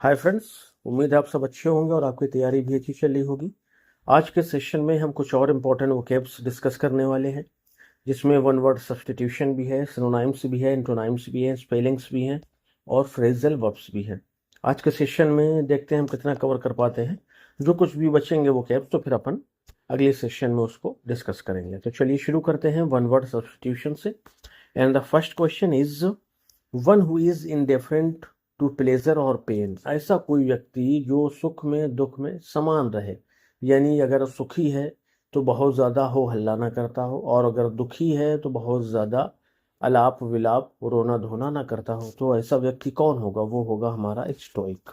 Hi friends, उम्मीद है आप सब अच्छे होंगे और आपकी तैयारी भी अच्छी चल रही होगी। आज के सेशन में हम कुछ और इम्पोर्टेंट वोकैब्स डिस्कस करने वाले हैं, जिसमें वन वर्ड सब्स्टिट्यूशन भी है, सिनोनाइम्स भी है, एंटोनाइम्स भी है, स्पेलिंग्स भी हैं और फ्रेजल वर्ब्स भी हैं। आज के सेशन में देखते हैं हम कितना कवर कर पाते हैं। जो कुछ भी बचेंगे वोकैब्स तो फिर अपन अगले सेशन में उसको डिस्कस करेंगे। तो चलिए शुरू करते हैं वन वर्ड सब्स्टिट्यूशन से। And the first question is one who is indifferent to pleasure और पेन। ऐसा कोई व्यक्ति जो सुख में दुख में समान रहे, यानी अगर सुखी है तो बहुत ज़्यादा हो हल्ला ना करता हो, और अगर दुखी है तो बहुत ज़्यादा अलाप विलाप रोना धोना ना करता हो। तो ऐसा व्यक्ति कौन होगा? वो होगा हमारा स्टोइक।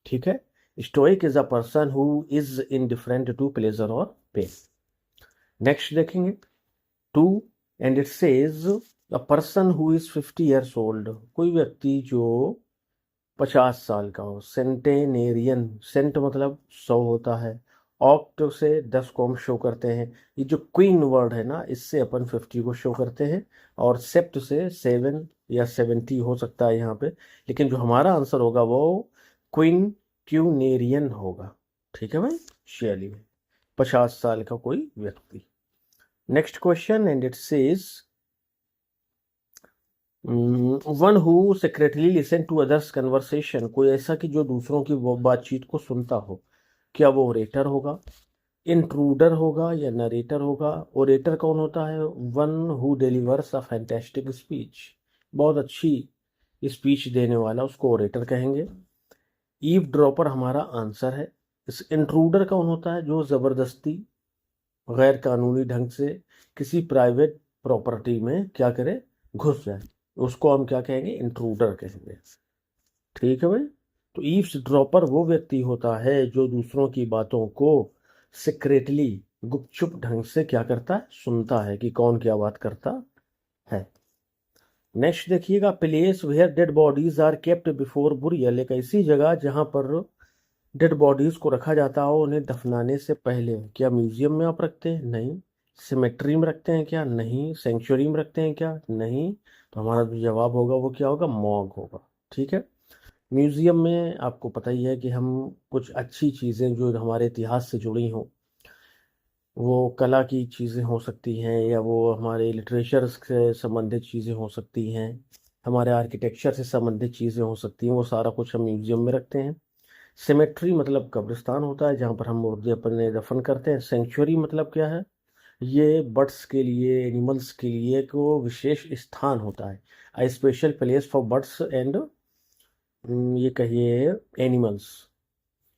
ठीक है, stoic is a person who is indifferent to pleasure और पेन। नेक्स्ट देखेंगे two, and it says a person who is 50 years old. कोई व्यक्ति जो 50 साल का हो। सेंटेनेरियन, सेंट मतलब 100 होता है, ऑक्ट से 10 को हम शो करते हैं। ये जो क्वीन वर्ड है ना, इससे अपन 50 को शो करते हैं, और सेप्ट से 7 या 70 हो सकता है यहाँ पे, लेकिन जो हमारा आंसर होगा वो क्वीन ट्यूनेरियन होगा। ठीक है भाई, चलिए 50 साल का कोई व्यक्ति। Next question, and it says one who secretly listen to others conversation. कोई ऐसा कि जो दूसरों की वो बातचीत को सुनता हो। क्या वो ओरेटर होगा, इंट्रूडर होगा या नरेटर होगा? ओरेटर कौन होता है? One who delivers a fantastic speech, बहुत अच्छी स्पीच देने वाला, उसको ओरेटर कहेंगे। ईव ड्रॉपर हमारा आंसर है। इस इंट्रूडर कौन होता है? जो ज़बरदस्ती गैर कानूनी ढंग से किसी प्राइवेट प्रॉपर्टी में क्या करे, घुस जाए, उसको हम क्या कहेंगे? इंट्रूडर कहेंगे। ठीक है भाई। तो ईव्स ड्रॉपर वो व्यक्ति होता है जो दूसरों की बातों को सीक्रेटली, गुपचुप ढंग से क्या करता है? सुनता है कि कौन क्या बात करता है। नेक्स्ट देखिएगा, place where dead bodies are kept before burial. एक ऐसी जगह जहां पर डेड बॉडीज को रखा जाता हो उन्हें दफनाने से पहले। क्या म्यूजियम में आप रखते हैं? नहीं। सिमेट्री में रखते हैं क्या? नहीं। सेंचुरी में रखते हैं क्या? नहीं। तो हमारा जो जवाब होगा वो क्या होगा? मॉर्ग होगा। ठीक है। म्यूजियम में आपको पता ही है कि हम कुछ अच्छी चीज़ें जो हमारे इतिहास से जुड़ी हों, वो कला की चीज़ें हो सकती हैं, या वो हमारे लिटरेचर से संबंधित चीज़ें हो सकती हैं, हमारे आर्किटेक्चर से संबंधित चीज़ें हो सकती हैं, वो सारा कुछ हम म्यूजियम में रखते हैं। सेमेट्री मतलब कब्रिस्तान होता है जहाँ पर हम मुर्दे अपने दफन करते हैं। सेंचुरी मतलब क्या है? ये बर्ड्स के लिए, एनिमल्स के लिए एक वो विशेष स्थान होता है, a special place for birds and, ये कहिए एनिमल्स,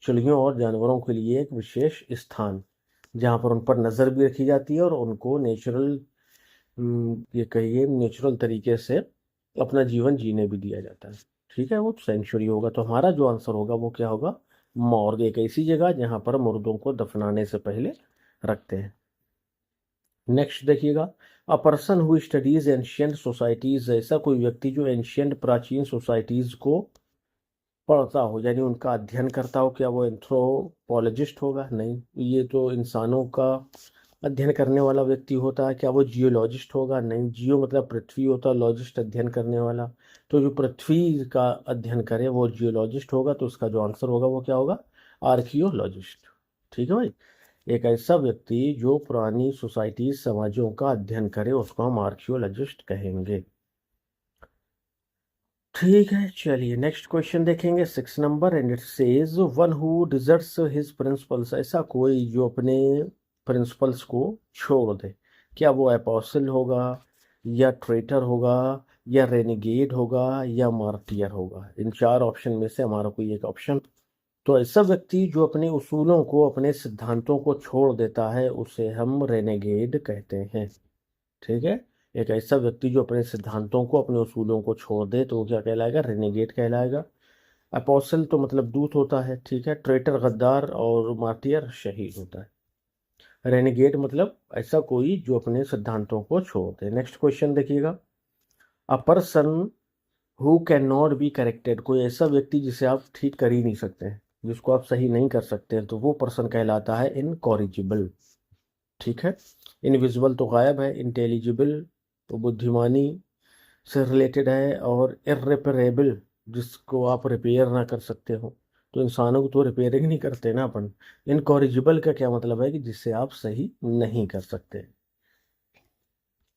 चिड़ियों और जानवरों के लिए एक विशेष स्थान, जहाँ पर उन पर नज़र भी रखी जाती है और उनको नेचुरल, ये कहिए नेचुरल तरीके से अपना जीवन जीने भी दिया जाता है। ठीक है, वो सेंचुरी होगा। तो हमारा जो आंसर होगा वो क्या होगा? मॉर्ग, एक ऐसी जगह जहाँ पर मुर्दों को दफनाने से पहले रखते हैं। नेक्स्ट देखिएगा, अ person who studies ancient societies. ऐसा कोई व्यक्ति जो एंशियंट प्राचीन सोसाइटीज को पढ़ता हो, यानी उनका अध्ययन करता हो। क्या वो एंथ्रोपोलॉजिस्ट होगा? नहीं, ये तो इंसानों का अध्ययन करने वाला व्यक्ति होता है। क्या वो जियोलॉजिस्ट होगा? नहीं। जियो मतलब पृथ्वी होता है, लॉजिस्ट अध्ययन करने वाला। तो जो पृथ्वी का अध्ययन करे वो जियोलॉजिस्ट होगा। तो उसका जो आंसर होगा वो क्या होगा? आर्कियोलॉजिस्ट। ठीक है भाई। एक ऐसा व्यक्ति जो पुरानी सोसाइटी समाजों का अध्ययन करे उसको हम आर्कियोलॉजिस्ट कहेंगे। ठीक है, चलिए नेक्स्ट क्वेश्चन देखेंगे, 6 number, and it says one who deserts his principles. ऐसा कोई जो अपने प्रिंसिपल्स को छोड़ दे। क्या वो अपोस्टल होगा, या ट्रेटर होगा, या रेनिगेड होगा, या मार्टियर होगा? इन चार ऑप्शन में से हमारा कोई एक ऑप्शन। तो ऐसा व्यक्ति जो अपने उसूलों को, अपने सिद्धांतों को छोड़ देता है उसे हम रेनेगेड कहते हैं। ठीक है, एक ऐसा व्यक्ति जो अपने सिद्धांतों को, अपने उसूलों को छोड़ दे तो वो क्या कहलाएगा? रेनेगेट कहलाएगा। अपोस्टल तो मतलब दूत होता है। ठीक है, ट्रेटर गद्दार, और मार्टियर शहीद होता है। रेनेगेट मतलब ऐसा कोई जो अपने सिद्धांतों को छोड़ दे। नेक्स्ट क्वेश्चन देखिएगा, अ person who can not be corrected. कोई ऐसा व्यक्ति जिसे आप ठीक कर ही नहीं सकते हैं, जिसको आप सही नहीं कर सकते हैं, तो वो पर्सन कहलाता है इनकॉरिजिबल। ठीक है, इनविजिबल तो गायब है, इंटेलिजिबल तो बुद्धिमानी से रिलेटेड है, और इर्रेपरेबल जिसको आप रिपेयर ना कर सकते हो, तो इंसानों को तो रिपेयरिंग नहीं करते ना अपन। इनकॉरिजिबल का क्या मतलब है कि जिससे आप सही नहीं कर सकते।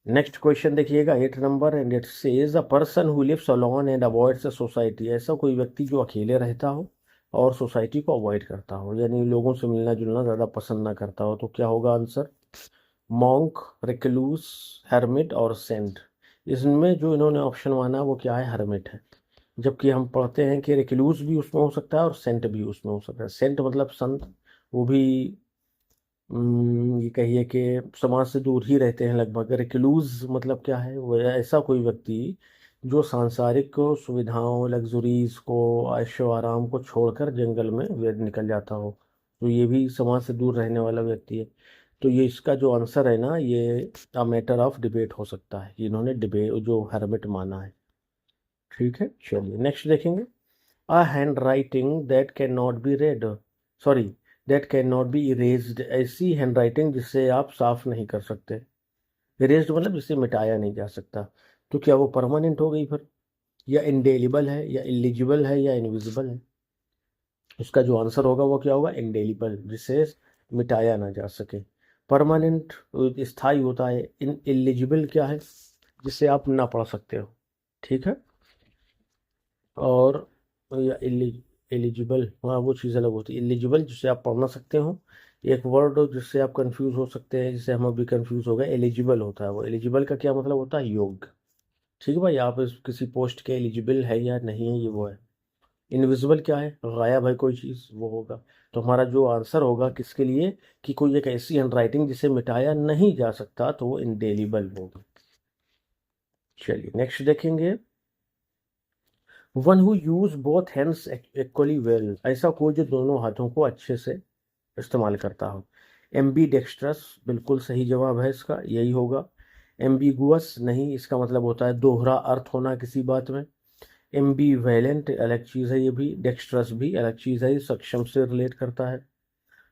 नेक्स्ट क्वेश्चन देखिएगा 8 number, and it says a person who lives alone and avoids a society. ऐसा कोई व्यक्ति जो अकेले रहता हो और सोसाइटी को अवॉइड करता हो, यानी लोगों से मिलना जुलना ज़्यादा पसंद ना करता हो, तो क्या होगा आंसर? मॉन्क, रिक्लूस, हर्मिट और सेंट। इसमें जो इन्होंने ऑप्शन माना वो क्या है? हर्मिट है। जबकि हम पढ़ते हैं कि रिक्लूस भी उसमें हो सकता है और सेंट भी उसमें हो सकता है। सेंट मतलब संत, वो भी ये कहिए कि समाज से दूर ही रहते हैं लगभग। रिक्लूज मतलब क्या है? वो ऐसा कोई व्यक्ति जो सांसारिक सुविधाओं, लग्जरीज को, ऐशो आराम को छोड़कर जंगल में वे निकल जाता हो, तो ये भी समाज से दूर रहने वाला व्यक्ति है। तो ये इसका जो आंसर है ना, ये अ मैटर ऑफ डिबेट हो सकता है। इन्होंने डिबेट जो हर्मिट माना है। ठीक है, चलिए नेक्स्ट देखेंगे। A hand writing that can not be red, sorry, that can not be erased. ऐसी हैंड राइटिंग जिसे आप साफ नहीं कर सकते। इरेज्ड मतलब जिसे मिटाया नहीं जा सकता। तो क्या वो परमानेंट हो गई फिर, या इंडेलिबल है, या इलिजिबल है, या इनविजिबल है? उसका जो आंसर होगा वो क्या होगा? इंडेलिबल, जिसे मिटाया ना जा सके। परमानेंट स्थायी होता है। इन इलिजिबल क्या है? जिसे आप ना पढ़ सकते हो। ठीक है। और या एलिजिबल, हाँ वो चीज़ अलग होती है। एलिजिबल जिसे आप पढ़ ना सकते हो। एक वर्ड जिससे आप कंफ्यूज हो सकते हैं, जिससे हम अभी कंफ्यूज हो गए, एलिजिबल होता है वो। एलिजिबल का क्या मतलब होता है? योग्य। ठीक है भाई, आप किसी पोस्ट के एलिजिबल है या नहीं है, ये वो है। इनविजिबल क्या है? गायब है कोई चीज़, वो होगा। तो हमारा जो आंसर होगा किसके लिए, कि कोई एक ऐसी हैंड राइटिंग जिसे मिटाया नहीं जा सकता, तो वो इंडेलिबल होगा। चलिए नेक्स्ट देखेंगे। One who use both hands equally well. ऐसा कोई जो दोनों हाथों को अच्छे से इस्तेमाल करता हो। एम्बी डेक्स्ट्रस बिल्कुल सही जवाब है इसका, यही होगा। एम्बिगुअस नहीं, इसका मतलब होता है दोहरा अर्थ होना किसी बात में। एम्बी वैलेंट अलग चीज़ है, ये भी। डेक्स्ट्रस भी अलग चीज़ है, ये सक्षम से रिलेट करता है।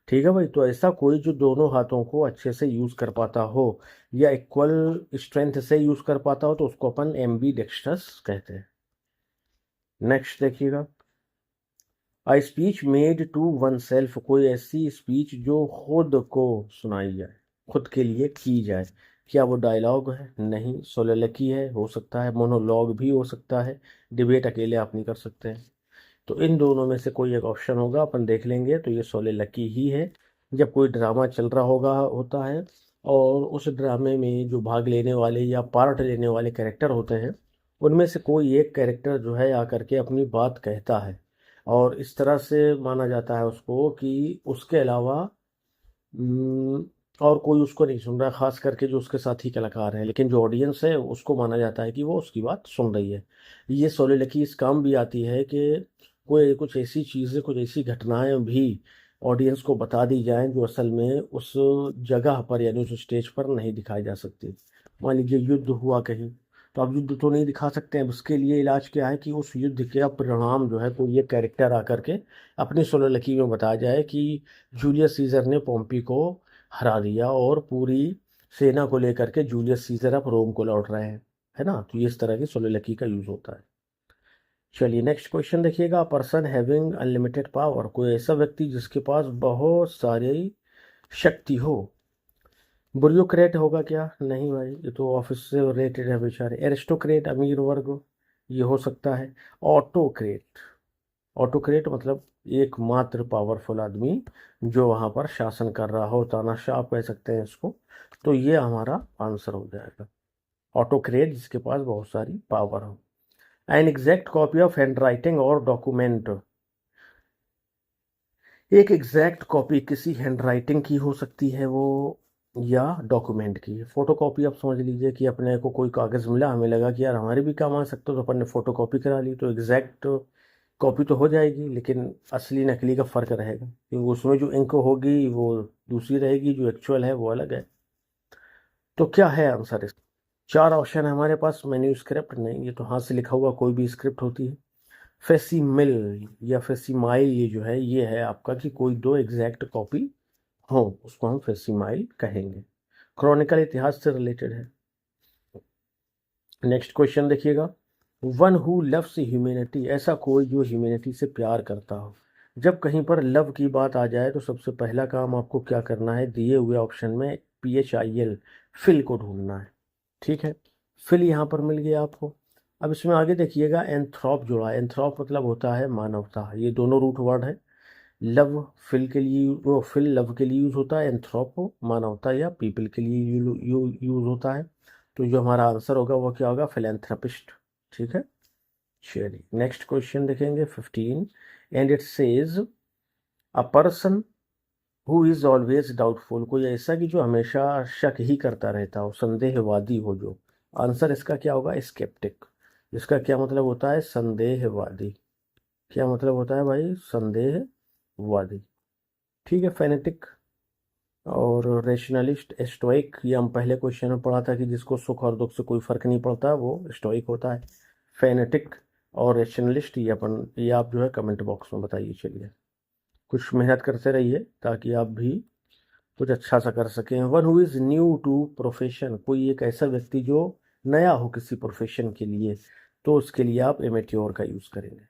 ठीक है भाई, तो ऐसा कोई जो दोनों हाथों को अच्छे से यूज कर पाता हो या इक्वल स्ट्रेंथ से यूज कर पाता हो, तो उसको अपन एम्बी डेक्स्ट्रस कहते हैं। नेक्स्ट देखिएगा। A speech made to oneself. कोई ऐसी स्पीच जो खुद को सुनाई जाए, खुद के लिए की जाए। क्या वो डायलॉग है? नहीं। सोलोलकी है, हो सकता है। मोनोलॉग भी हो सकता है। डिबेट अकेले आप नहीं कर सकते हैं। तो इन दोनों में से कोई एक ऑप्शन होगा, अपन देख लेंगे। तो ये सोलोलकी ही है। जब कोई ड्रामा चल रहा होता है, और उस ड्रामे में जो भाग लेने वाले या पार्ट लेने वाले कैरेक्टर होते हैं, उनमें से कोई एक कैरेक्टर जो है आकर के अपनी बात कहता है, और इस तरह से माना जाता है उसको कि उसके अलावा हम्म, और कोई उसको नहीं सुन रहा, खास करके जो उसके साथी कलाकार हैं। लेकिन जो ऑडियंस है उसको माना जाता है कि वो उसकी बात सुन रही है। ये सोलिलकी इस काम भी आती है कि कोई कुछ ऐसी चीज़ें, कुछ ऐसी घटनाएं भी ऑडियंस को बता दी जाएं जो असल में उस जगह पर यानी उस स्टेज पर नहीं दिखाई जा सकती। मान लीजिए युद्ध हुआ कहीं, तो आप युद्ध तो नहीं दिखा सकते हैं। उसके लिए इलाज क्या है कि उस युद्ध का परिणाम जो है कोई ये कैरेक्टर आकर के अपनी सोलोलकी में बता जाए कि जूलियस सीजर ने पोम्पी को हरा दिया, और पूरी सेना को लेकर के जूलियस सीजर अब रोम को लौट रहे हैं। है ना? तो ये इस तरह की सोलोलकी का यूज होता है। चलिए नेक्स्ट क्वेश्चन देखिएगा। Person having unlimited power. कोई ऐसा व्यक्ति जिसके पास बहुत सारी शक्ति हो। ब्यूरोक्रेट होगा क्या? नहीं भाई, ये तो ऑफिस से रिलेटेड है बेचारे। एरिस्टोक्रेट, अमीर वर्ग, ये हो सकता है। ऑटोक्रेट, ऑटोक्रेट मतलब एकमात्र पावरफुल आदमी जो वहां पर शासन कर रहा हो, तानाशाह आप कह सकते हैं इसको। तो ये हमारा आंसर हो जाएगा, ऑटोक्रेट जिसके पास बहुत सारी पावर हो। An exact copy of hand writing और डॉक्यूमेंट। एक एग्जैक्ट कॉपी किसी हैंड राइटिंग की हो सकती है वो, या डॉक्यूमेंट की। फोटो कॉपी आप समझ लीजिए कि अपने को कोई कागज़ मिला, हमें लगा कि यार हमारे भी काम आ सकता है, तो अपन ने फोटो कॉपी करा ली, तो एग्जैक्ट कॉपी तो हो जाएगी, लेकिन असली नकली का फ़र्क रहेगा, क्योंकि उसमें जो इंक होगी वो दूसरी रहेगी, जो एक्चुअल है वो अलग है। तो क्या है आंसर इस? चार ऑप्शन है हमारे पास। मैन्यूस्क्रिप्ट नहीं, ये तो हाथ से लिखा हुआ कोई भी स्क्रिप्ट होती है। फेसिमिल या फेसिमाइल, ये जो है ये है आपका कि कोई दो एग्जैक्ट कॉपी हो, उसको हम फेसिमाइल कहेंगे। क्रॉनिकल इतिहास से रिलेटेड है। नेक्स्ट क्वेश्चन देखिएगा। वन हु लव्स ह्यूमैनिटी, ऐसा कोई जो ह्यूमैनिटी से प्यार करता हो। जब कहीं पर लव की बात आ जाए तो सबसे पहला काम आपको क्या करना है, दिए हुए ऑप्शन में PHIL, फिल को ढूंढना है। ठीक है, फिल यहाँ पर मिल गया आपको। अब इसमें आगे देखिएगा एंथ्रोप जुड़ा है। एंथ्रोप मतलब होता है मानवता। ये दोनों रूट वर्ड है। लव फिल के लिए, वो फिल लव के लिए यूज होता है, एंथ्रोप मानवता या पीपल के लिए यूज होता है। तो जो हमारा आंसर होगा वो क्या होगा, फिलेंथ्रोपिस्ट। ठीक है, चलिए नेक्स्ट क्वेश्चन देखेंगे 15। And it says a person who is always doubtful, कोई ऐसा कि जो हमेशा शक ही करता रहता हो, संदेहवादी हो जो। आंसर इसका क्या होगा, स्केप्टिक। इसका क्या मतलब होता है, संदेहवादी। क्या मतलब होता है भाई, संदेहवादी। ठीक है, फेनेटिक और रेशनलिस्ट, स्टोइक, ये हम पहले क्वेश्चन में पढ़ा था कि जिसको सुख और दुख से कोई फर्क नहीं पड़ता वो स्टोइक होता है। फेनेटिक और रेशनलिस्ट, ये आप जो है कमेंट बॉक्स में बताइए। चलिए कुछ मेहनत करते रहिए ताकि आप भी कुछ अच्छा सा कर सकें। One who is new to profession, कोई एक ऐसा व्यक्ति जो नया हो किसी प्रोफेशन के लिए, तो उसके लिए आप एमेट्योर का यूज़ करेंगे।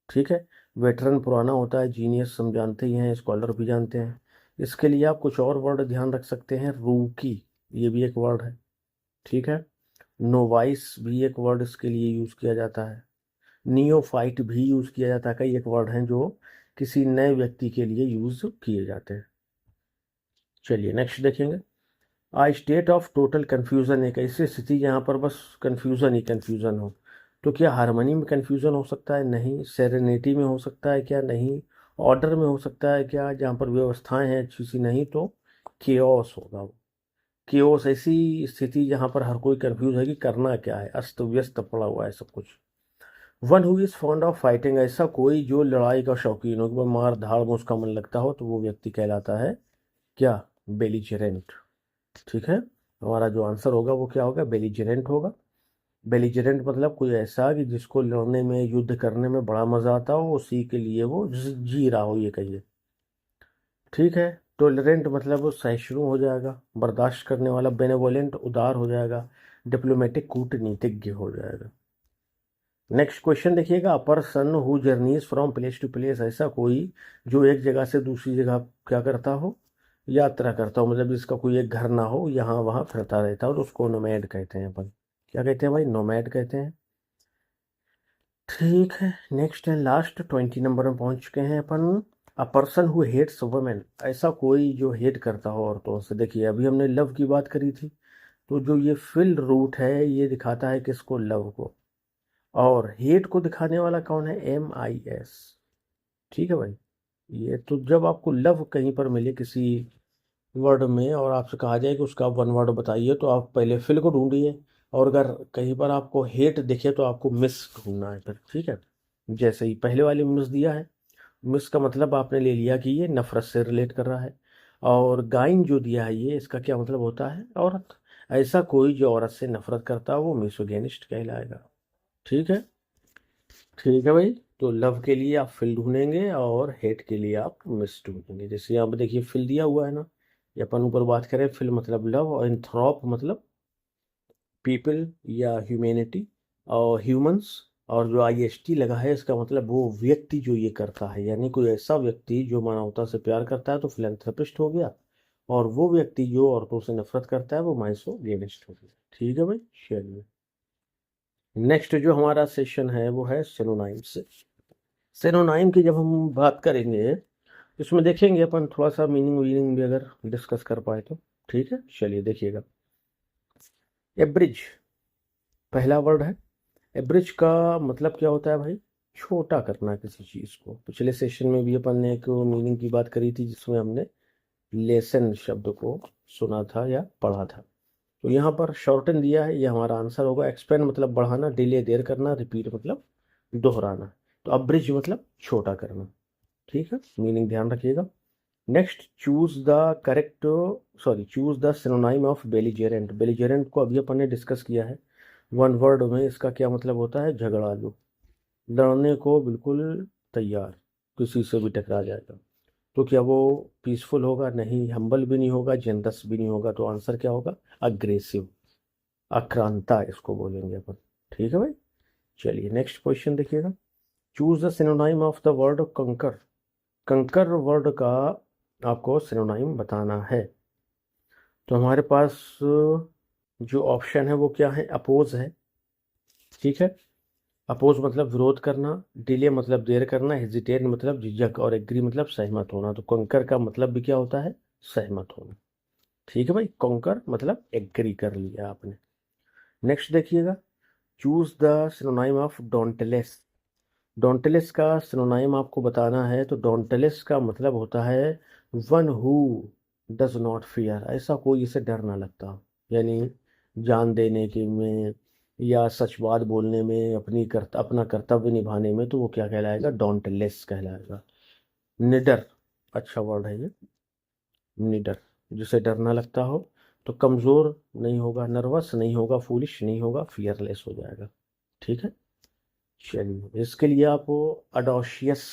ठीक है, वेटरन पुराना होता है, जीनियस हम जानते ही हैं, स्कॉलर भी जानते हैं। इसके लिए आप कुछ और वर्ड ध्यान रख सकते हैं, रूकी, ये भी एक वर्ड है। ठीक है, नोवाइस भी एक वर्ड इसके लिए यूज़ किया जाता है। नियोफाइट भी यूज़ किया जाता है। कई एक वर्ड हैं जो किसी नए व्यक्ति के लिए यूज़ किए जाते हैं। चलिए नेक्स्ट देखेंगे। आ स्टेट ऑफ टोटल कन्फ्यूज़न, एक ऐसी स्थिति जहाँ पर बस कन्फ्यूज़न ही कन्फ्यूज़न हो। तो क्या हारमोनी में कन्फ्यूज़न हो सकता है, नहीं। सेरेनिटी में हो सकता है क्या, नहीं। ऑर्डर में हो सकता है क्या, जहाँ पर व्यवस्थाएं हैं अच्छी सी, नहीं। तो केओस होगा वो। केओस ऐसी स्थिति जहाँ पर हर कोई कन्फ्यूज है कि करना क्या है, अस्त व्यस्त पड़ा हुआ है सब कुछ। One who is fond of fighting, ऐसा कोई जो लड़ाई का शौकीन हो, कि वो मार धाड़ में उसका मन लगता हो, तो वो व्यक्ति कहलाता है क्या, बेलिजेरेंट। ठीक है, हमारा जो आंसर होगा वो क्या होगा, बेलिजेरेंट होगा। बेलिजेरेंट मतलब कोई ऐसा कि जिसको लड़ने में, युद्ध करने में बड़ा मजा आता हो, उसी के लिए वो जी रहा हो, ये कहिए। ठीक है, टोलरेंट मतलब वो सहिष्णु हो जाएगा, बर्दाश्त करने वाला। बेनेवोलेंट उदार हो जाएगा। डिप्लोमेटिक कूटनीतिज्ञ हो जाएगा। नेक्स्ट क्वेश्चन देखिएगा। Person who journeys from place to place, ऐसा कोई जो एक जगह से दूसरी जगह क्या करता हो, यात्रा करता हो। मतलब जिसका कोई एक घर ना हो, यहाँ वहाँ फिरता रहता हो, तो उसको नोमैड कहते हैं अपन। क्या कहते हैं भाई, नोमैड कहते हैं। ठीक है, नेक्स्ट है लास्ट 20 नंबर में पहुंच चुके हैं अपन। A person who hates women, ऐसा कोई जो हेट करता हो औरतों से। देखिए अभी हमने लव की बात करी थी, तो जो ये फिल रूट है ये दिखाता है किसको, लव को। और हेट को दिखाने वाला कौन है, MIS। ठीक है भाई, ये तो जब आपको लव कहीं पर मिले किसी वर्ड में और आपसे कहा जाए कि उसका वन वर्ड बताइए, तो आप पहले फिल को ढूंढिए। और अगर कहीं पर आपको हेट दिखे तो आपको मिस ढूंढना है फिर। ठीक है, जैसे ही पहले वाले मिस दिया है, मिस का मतलब आपने ले लिया कि ये नफरत से रिलेट कर रहा है। और गाइन जो दिया है ये, इसका क्या मतलब होता है, औरत। ऐसा कोई जो औरत से नफरत करता है वो मिसोगेनिस्ट कहलाएगा। ठीक है, ठीक है भाई। तो लव के लिए आप फिल ढूंढेंगे और हेट के लिए आप मिस ढूंढेंगे। जैसे यहाँ पे देखिए फिल दिया हुआ है ना, ये अपन ऊपर बात करें, फिल मतलब लव, और एंथ्रोप मतलब पीपल या ह्यूमैनिटी और ह्यूमंस। और जो IST लगा है इसका मतलब वो व्यक्ति जो ये करता है, यानी कोई ऐसा व्यक्ति जो मानवता से प्यार करता है, तो फिलेंथ्रोपिस्ट हो गया। और वो व्यक्ति जो औरतों से नफरत करता है वो माइसोगेनिस्ट हो गया। ठीक है भाई, चलिए नेक्स्ट जो हमारा सेशन है वो है सिनोनाइम से। सिनोनाइम की जब हम बात करेंगे, इसमें देखेंगे अपन थोड़ा सा मीनिंग वीनिंग भी अगर डिस्कस कर पाए तो। ठीक है, चलिए देखिएगा। एब्रिज पहला वर्ड है। एब्रिज का मतलब क्या होता है भाई, छोटा करना किसी चीज़ को। पिछले सेशन में भी अपन ने एक मीनिंग की बात करी थी जिसमें हमने लेसन शब्द को सुना था या पढ़ा था। तो यहाँ पर शॉर्टन दिया है, ये हमारा आंसर होगा। एक्सपेंड मतलब बढ़ाना, डिले देर करना, रिपीट मतलब दोहराना। तो अब्रिज मतलब छोटा करना। ठीक है, मीनिंग ध्यान रखिएगा। Next, choose the correct, sorry choose the synonym of belligerent. Belligerent को अभी अपन ने डिस्कस किया है। वन वर्ड में इसका क्या मतलब होता है, झगड़ालू, लड़ने को बिल्कुल तैयार, किसी से भी टकरा जाएगा। तो क्या वो पीसफुल होगा, नहीं। हम्बल भी नहीं होगा, जेनरस भी नहीं होगा। तो आंसर क्या होगा, अग्रेसिव, आक्रांता इसको बोलेंगे अपन। ठीक है भाई, चलिए नेक्स्ट क्वेश्चन देखिएगा। Choose the synonym of the word conquer. Conquer word का आपको सिनोनाइम बताना है। तो हमारे पास जो ऑप्शन है वो क्या है, अपोज है, ठीक है। अपोज मतलब विरोध करना, डिले मतलब देर करना, हेजिटेट मतलब झिझक, और एग्री मतलब सहमत होना। तो कंकर का मतलब भी क्या होता है, सहमत होना। ठीक है भाई, कंकर मतलब एग्री कर लिया आपने। नेक्स्ट देखिएगा, choose the synonym of dauntless. Dauntless का सिनोनाइम आपको बताना है। तो डोंटलेस का मतलब होता है one who does not fear, ऐसा कोई इसे डर ना लगता हो। यानी जान देने के में या सच बात बोलने में, अपना कर्तव्य निभाने में, तो वो क्या कहलाएगा, डोंटलेस कहलाएगा। निडर, अच्छा वर्ड है ये, निडर, जिसे डर ना लगता हो। तो कमज़ोर नहीं होगा, नर्वस नहीं होगा, फूलिश नहीं होगा, फियरलेस हो जाएगा। ठीक है, चलिए इसके लिए आप अडोशियस,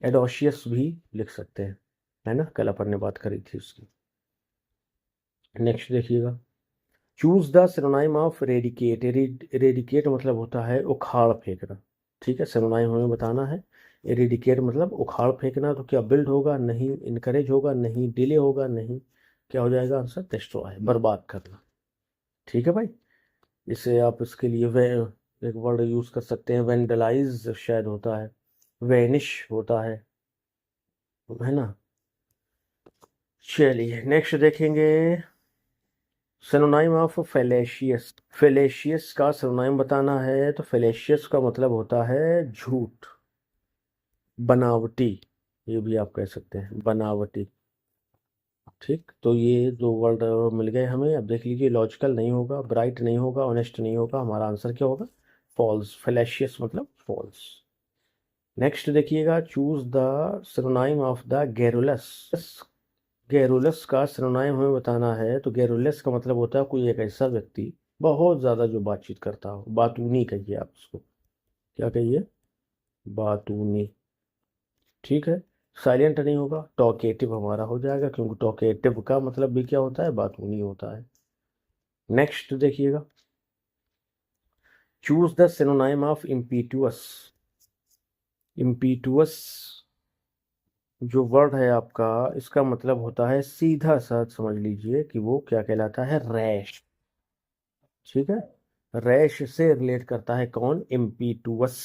एडोशियस भी लिख सकते हैं, है ना, कल अपन ने बात करी थी उसकी। नेक्स्ट देखिएगा, choose the synonym of eradicate. Eradicate मतलब होता है उखाड़ फेंकना। ठीक है, सिनोनाइम हमें बताना है। रेडिकेट मतलब उखाड़ फेंकना। तो क्या बिल्ड होगा, नहीं। इनकरेज होगा, नहीं। डिले होगा, नहीं। क्या हो जाएगा आंसर, डिस्ट्रॉय, बर्बाद करना। ठीक है भाई, इसे आप इसके लिए वे एक वर्ड यूज कर सकते हैं, वेंडलाइज शायद होता है, वेनिश होता है ना। चलिए नेक्स्ट देखेंगे, सिनोनाइम ऑफ फेलेशियस। फेलेशियस का सिनोनाइम बताना है। तो फेलेशियस का मतलब होता है झूठ, बनावटी, ये भी आप कह सकते हैं, बनावटी। ठीक, तो ये दो वर्ड मिल गए हमें। अब देख लीजिए, लॉजिकल नहीं होगा, ब्राइट नहीं होगा, ऑनेस्ट नहीं होगा, हमारा आंसर क्या होगा, फॉल्स। फेलेशियस मतलब फॉल्स। नेक्स्ट देखिएगा, choose the synonym of the garrulous. Garrulous का सिनोनाइम हमें बताना है। तो गैरुलस का मतलब होता है कोई एक ऐसा व्यक्ति बहुत ज़्यादा जो बातचीत करता हो, बातूनी कहिए आप उसको, क्या कहिए, बातूनी। ठीक है, साइलेंट नहीं होगा, टॉकेटिव हमारा हो जाएगा, क्योंकि टॉकेटिव का मतलब भी क्या होता है, बातूनी होता है। नेक्स्ट देखिएगा, चूज द सिनोनाइम ऑफ इम्पीटुअस। इम्पीटुअस जो वर्ड है आपका, इसका मतलब होता है सीधा सा, समझ लीजिए कि वो क्या कहलाता है, रैश। ठीक है, रैश से रिलेट करता है कौन, इम्पीटुअस।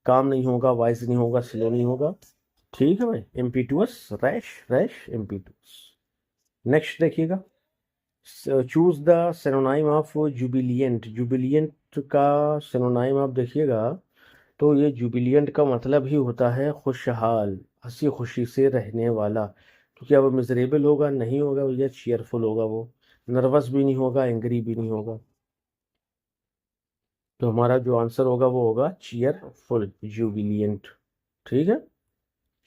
काम नहीं होगा, वाइज नहीं होगा, स्लो नहीं होगा। ठीक है भाई, impetuous, rash, rash, impetuous. Next देखिएगा, choose the synonym of jubilant. Jubilant का सिनोनाइम आप देखिएगा, तो ये जुबिलियंट का मतलब ही होता है खुशहाल, हंसी खुशी से रहने वाला। तो क्या वो मिजरेबल होगा, नहीं होगा भैया, चीयरफुल होगा वो। नर्वस भी नहीं होगा, एंग्री भी नहीं होगा। तो हमारा जो आंसर होगा वो होगा चीयरफुल, जुबिलियंट। ठीक है,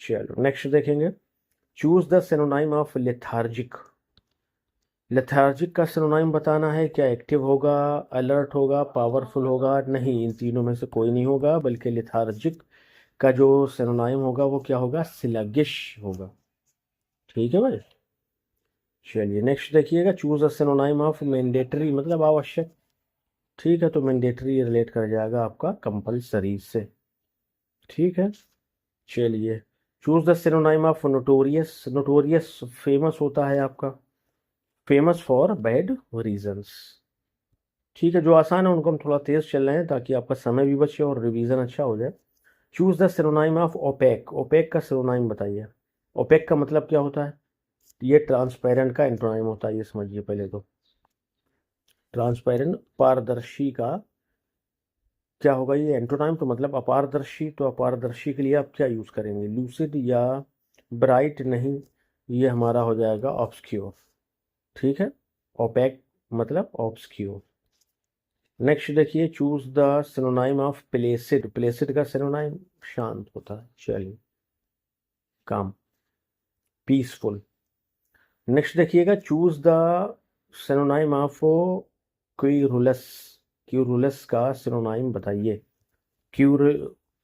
चलो नेक्स्ट देखेंगे, choose the synonym of lethargic. Lethargic का सिनोनाइम बताना है। क्या एक्टिव होगा, अलर्ट होगा, पावरफुल होगा, नहीं, इन तीनों में से कोई नहीं होगा, बल्कि लेथार्जिक का जो सिनोनाइम होगा वो क्या होगा, स्लगिश होगा। ठीक है भाई, चलिए नेक्स्ट देखिएगा, choose a synonym of mandatory मतलब आवश्यक। ठीक है, तो मैंडेटरी रिलेट कर जाएगा आपका कंपलसरी से। ठीक है, चलिए choose the synonym of notorious. Notorious famous होता है आपका, फेमस फॉर बैड रीजंस। ठीक है, जो आसान है उनको हम थोड़ा तेज चल रहे हैं ताकि आपका समय भी बचे और रिवीजन अच्छा हो जाए। Choose the synonym of opaque. Opaque का सिनोनाइम बताइए। ओपेक का मतलब क्या होता है, ये ट्रांसपेरेंट का एंटोनाइम होता है, ये समझिए पहले तो। ट्रांसपेरेंट, पारदर्शी का क्या होगा, ये एंटोनाइम, तो मतलब अपारदर्शी। तो अपारदर्शी के लिए आप क्या यूज करेंगे, लूसिड या ब्राइट, नहीं, ये हमारा हो जाएगा ऑब्सक्योर। ठीक है, ओपेक मतलब ऑब्सक्योर। नेक्स्ट देखिए, choose the synonym of placid. Placid का सिनोनाइम शांत होता है, चलिए, काम, पीसफुल। नेक्स्ट देखिएगा, choose the synonym of querulous. Querulous का सिनोनाइम बताइए। क्यूर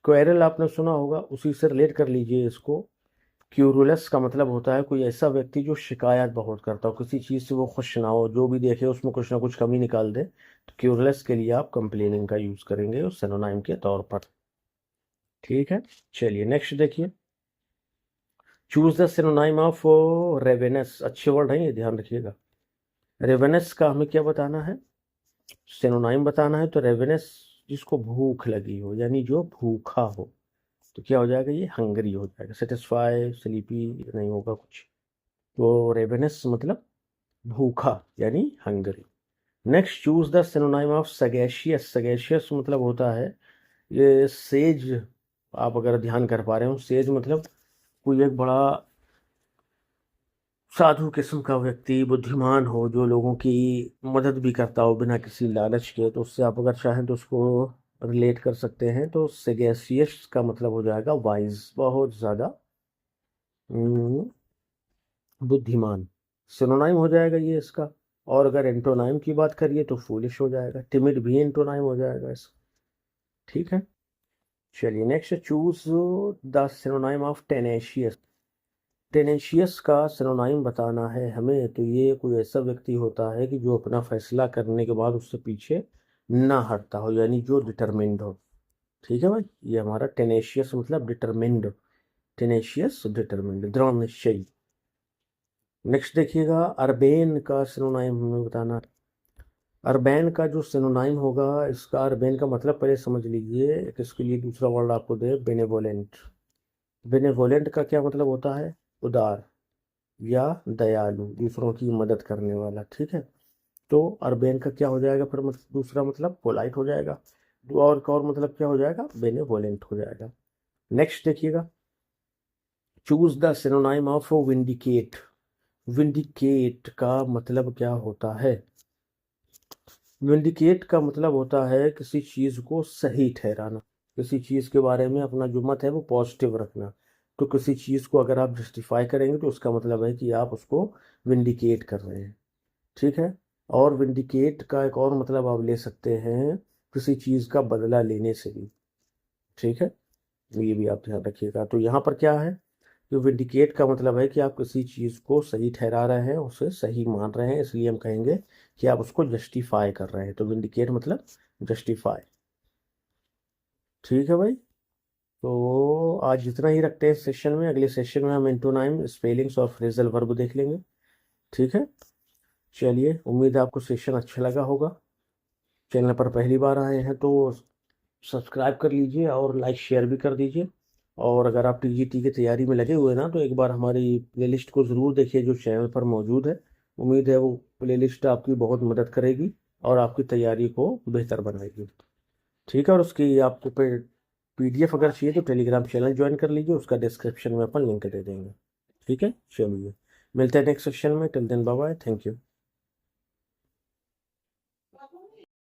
क्वेरल आपने सुना होगा, उसी से रिलेट कर लीजिए इसको। क्यूरुलस का मतलब होता है कोई ऐसा व्यक्ति जो शिकायत बहुत करता हो, किसी चीज़ से वो खुश ना हो, जो भी देखे उसमें कुछ ना कुछ कमी निकाल दे, क्यूरलेस के लिए आप कंप्लेनिंग का यूज करेंगे उस सिनोनाइम के तौर पर। ठीक है, चलिए नेक्स्ट देखिए। Choose the synonym of ravenous. अच्छे वर्ड है ये, ध्यान रखिएगा। रेवेनस का हमें क्या बताना है, सिनोनाइम बताना है। तो रेवेनस जिसको भूख लगी हो, यानी जो भूखा हो, तो क्या हो जाएगा, ये हंगरी हो जाएगा। सेटिस्फाई, स्लीपी नहीं होगा कुछ। तो रेवेनस मतलब भूखा यानी hungry. Next, choose the synonym of sagacious. Sagacious मतलब होता है ये सेज। आप अगर ध्यान कर पा रहे हो, सेज मतलब कोई एक बड़ा साधु किस्म का व्यक्ति, बुद्धिमान हो, जो लोगों की मदद भी करता हो बिना किसी लालच के। तो उससे आप अगर चाहें तो उसको रिलेट कर सकते हैं। तो सेगेसियस का मतलब हो जाएगा वाइज, बहुत ज़्यादा बुद्धिमान। सिनोनाइम हो जाएगा ये इसका। और अगर एंटोनाइम की बात करिए तो फूलिश हो जाएगा। टिमिड भी एंटोनाइम हो जाएगा इसका। ठीक है, चलिए next, choose the synonym of tenacious. Tenacious का सिनोनाइम बताना है हमें। तो ये कोई ऐसा व्यक्ति होता है कि जो अपना फैसला करने के बाद उससे पीछे ना हटता हो, यानी जो डिटरमिन्ड हो। ठीक है भाई, ये हमारा टेनेशियस मतलब डिटरमिन्ड। टेनेशियस डिटरमिन्ड, दृढ़ निश्चयी। नेक्स्ट देखिएगा, अर्बेन का सिनोनाइम हमें बताना है। अर्बेन का जो सिनोनाइम होगा, इसका अर्बेन का मतलब पहले समझ लीजिए। इसके लिए दूसरा वर्ड आपको दे, बेनेवोलेंट। बेनेवोलेंट का क्या मतलब होता है, उदार या दयालु, दूसरों की मदद करने वाला। ठीक है, तो अर्बेन का क्या हो जाएगा फिर, दूसरा मतलब पोलाइट हो जाएगा। और का और मतलब क्या हो जाएगा, बेनेवोलेंट हो जाएगा। नेक्स्ट देखिएगा, choose the synonym of vindicate. Vindicate का मतलब क्या होता है, विंडिकेट का मतलब होता है किसी चीज को सही ठहराना। किसी चीज के बारे में अपना जो मत है वो पॉजिटिव रखना। तो किसी चीज को अगर आप जस्टिफाई करेंगे तो उसका मतलब है कि आप उसको विंडिकेट कर रहे हैं। ठीक है, और विंडिकेट का एक और मतलब आप ले सकते हैं, किसी चीज का बदला लेने से भी। ठीक है, तो ये भी आप ध्यान रखिएगा। तो यहाँ पर क्या है, तो विंडिकेट का मतलब है कि आप किसी चीज को सही ठहरा रहे हैं, उसे सही मान रहे हैं, इसलिए हम कहेंगे कि आप उसको जस्टिफाई कर रहे हैं। तो विंडिकेट मतलब जस्टिफाई। ठीक है भाई, तो आज जितना ही रखते हैं सेशन में। अगले सेशन में हम इंटोनाइम, स्पेलिंग्स और फ्रेजल वर्ब देख लेंगे। ठीक है, चलिए, उम्मीद है आपको सेशन अच्छा लगा होगा। चैनल पर पहली बार आए हैं तो सब्सक्राइब कर लीजिए और लाइक शेयर भी कर दीजिए। और अगर आप टीजीटी की तैयारी में लगे हुए हैं ना, तो एक बार हमारी प्लेलिस्ट को ज़रूर देखिए जो चैनल पर मौजूद है। उम्मीद है वो प्लेलिस्ट आपकी बहुत मदद करेगी और आपकी तैयारी को बेहतर बनाएगी। ठीक है, और उसकी आपको पीडीएफ अगर चाहिए तो टेलीग्राम चैनल ज्वाइन कर लीजिए, उसका डिस्क्रिप्शन में अपन लिंक दे देंगे। ठीक है, चलिए, मिलते हैं नेक्स्ट सेशन में। Till then bye bye, thank you.